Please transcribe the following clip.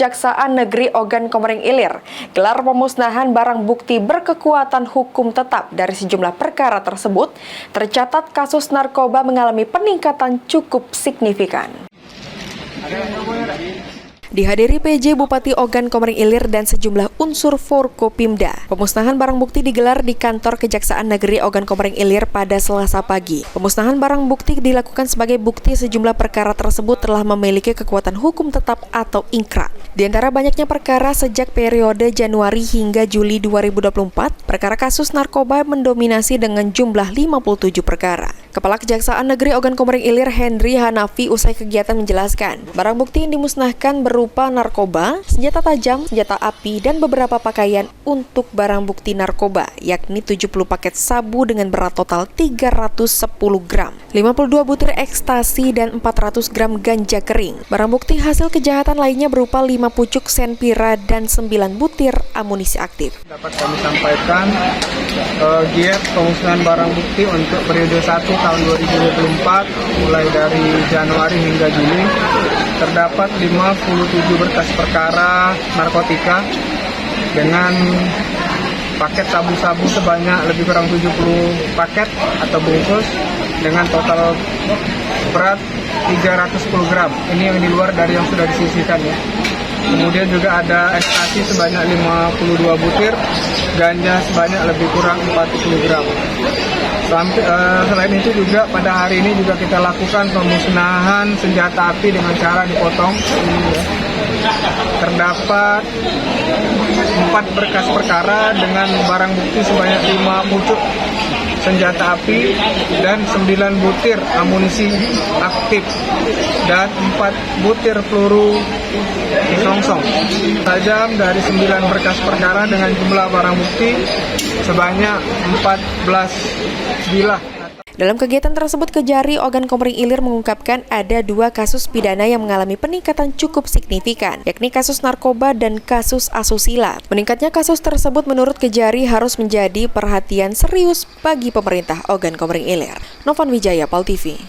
Kejaksaan Negeri Ogan Komering Ilir gelar pemusnahan barang bukti berkekuatan hukum tetap. Dari sejumlah perkara tersebut, tercatat kasus narkoba mengalami peningkatan cukup signifikan. Dihadiri PJ Bupati Ogan Komering Ilir dan sejumlah unsur Forkopimda. Pemusnahan barang bukti digelar di kantor Kejaksaan Negeri Ogan Komering Ilir pada Selasa pagi. Pemusnahan barang bukti dilakukan sebagai bukti sejumlah perkara tersebut telah memiliki kekuatan hukum tetap atau ingkrah. Di antara banyaknya perkara sejak periode Januari hingga Juli 2024, perkara kasus narkoba mendominasi dengan jumlah 57 perkara. Kepala Kejaksaan Negeri Ogan Komering Ilir Henry Hanafi usai kegiatan menjelaskan, barang bukti yang dimusnahkan berupa narkoba, senjata tajam, senjata api, dan beberapa pakaian untuk barang bukti narkoba, yakni 70 paket sabu dengan berat total 310 gram, 52 butir ekstasi, dan 400 gram ganja kering. Barang bukti hasil kejahatan lainnya berupa 5 pucuk senpira dan 9 butir amunisi aktif. Dapat kami sampaikan giat pemusnahan barang bukti untuk periode 1 tahun 2024 mulai dari Januari hingga Juli. Terdapat 57 berkas perkara narkotika dengan paket sabu-sabu sebanyak lebih kurang 70 paket atau bungkus dengan total berat 310 gram. Ini yang di luar dari yang sudah disisihkan ya. Kemudian juga ada ekstasi sebanyak 52 butir, ganja sebanyak lebih kurang 40 gram. Selain itu juga pada hari ini juga kita lakukan pemusnahan senjata api dengan cara dipotong. Terdapat 4 berkas perkara dengan barang bukti sebanyak 5 pucuk senjata api dan 9 butir amunisi aktif dan 4 butir peluru selongsong tajam dari 9 berkas perkara dengan jumlah barang bukti sebanyak 14 bilah. Dalam kegiatan tersebut, Kejari Ogan Komering Ilir mengungkapkan ada 2 kasus pidana yang mengalami peningkatan cukup signifikan, yakni kasus narkoba dan kasus asusila. Meningkatnya kasus tersebut menurut Kejari harus menjadi perhatian serius bagi pemerintah Ogan Komering Ilir. Novan Wijaya, PAL TV.